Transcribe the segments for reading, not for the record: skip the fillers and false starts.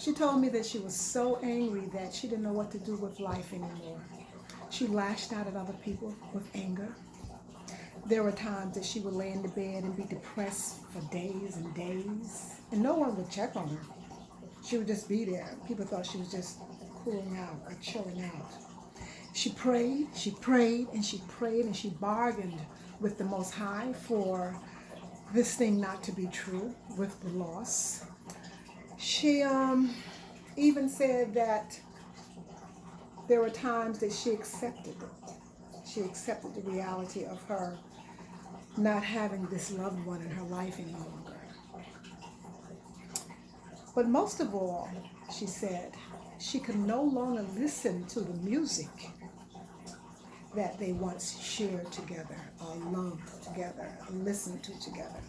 She told me that she was so angry that she didn't know what to do with life anymore. She lashed out at other people with anger. There were times that she would lay in the bed and be depressed for days and days, and no one would check on her. She would just be there. People thought she was just cooling out or chilling out. She prayed, and she prayed, and she bargained with the Most High for this thing not to be true with the loss. She even said that there were times that she accepted it. She accepted the reality of her not having this loved one in her life any longer. But most of all, she said, she could no longer listen to the music that they once shared together or loved together or listened to together.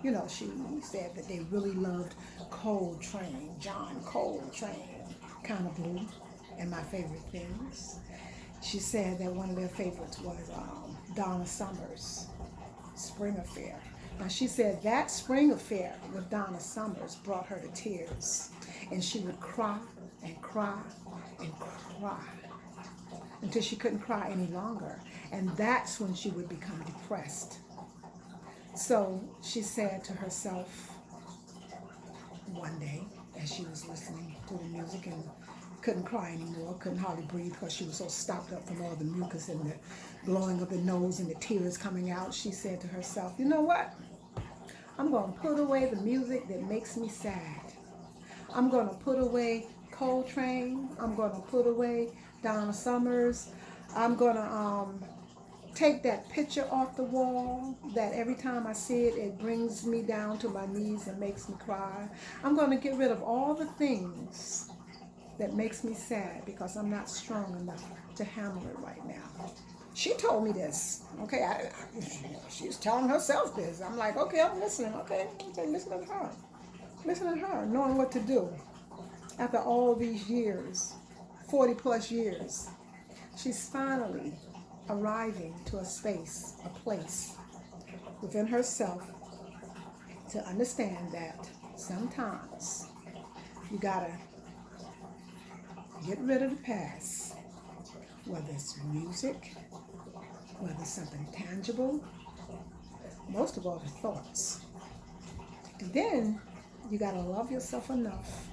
You know, she said that they really loved Coltrane, John Coltrane, kind of blue, and my favorite things. She said that one of their favorites was Donna Summers' Spring Affair. Now she said that Spring Affair with Donna Summers brought her to tears, and she would cry and cry and cry until she couldn't cry any longer, and that's when she would become depressed. So she said to herself one day as she was listening to the music and couldn't cry anymore, couldn't hardly breathe because she was so stopped up from all the mucus and the blowing of the nose and the tears coming out. She said to herself, you know what? I'm going to put away the music that makes me sad. I'm going to put away Coltrane. I'm going to put away Donna Summers. I'm going to take that picture off the wall that every time I see it, it brings me down to my knees and makes me cry. I'm going to get rid of all the things that makes me sad because I'm not strong enough to handle it right now. She told me this. Okay, she's telling herself this. I'm like, okay, I'm listening. Okay, listen to her. Listen to her, knowing what to do. After all these years, 40 plus years, she's finally arriving to a space, a place within herself to understand that sometimes you gotta get rid of the past, whether it's music, whether it's something tangible, most of all the thoughts. And then you gotta love yourself enough.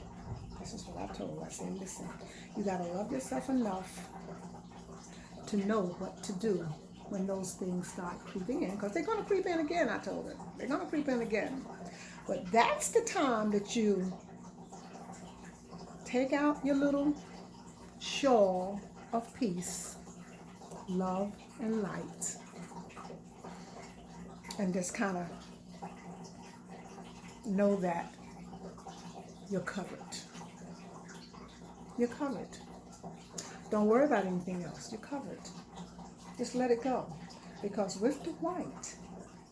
This is what I told her. I said, listen, you gotta love yourself enough to know what to do when those things start creeping in, because they're going to creep in again. I told her they're going to creep in again, but that's the time that you take out your little shawl of peace, love, and light, and just kind of know that you're covered. You're covered. Don't worry about anything else. You're covered. Just let it go. Because with the white,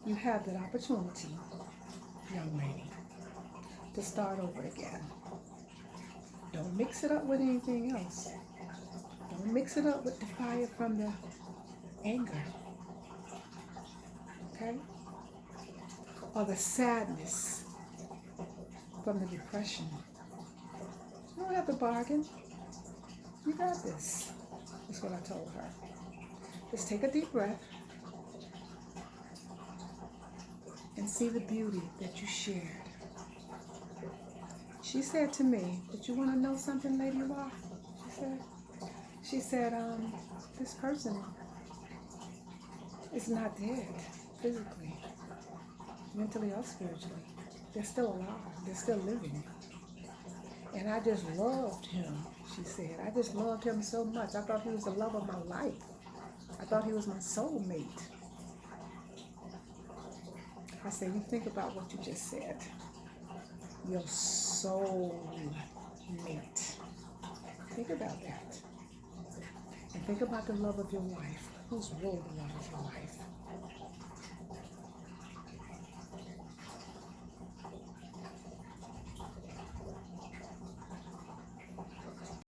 you have that opportunity, young lady, to start over again. Don't mix it up with anything else. Don't mix it up with the fire from the anger. Okay? Or the sadness from the depression. You don't have to bargain. You got this. That's what I told her. Just take a deep breath and see the beauty that you shared. She said to me, "Did you want to know something, Lady Law?" She said, this person is not dead physically, mentally or spiritually. They're still alive. They're still living. And I just loved him, she said. I just loved him so much. I thought he was the love of my life. I thought he was my soulmate. I said, you think about what you just said. Your soulmate. Think about that. And think about the love of your life. Who's really the love of your life?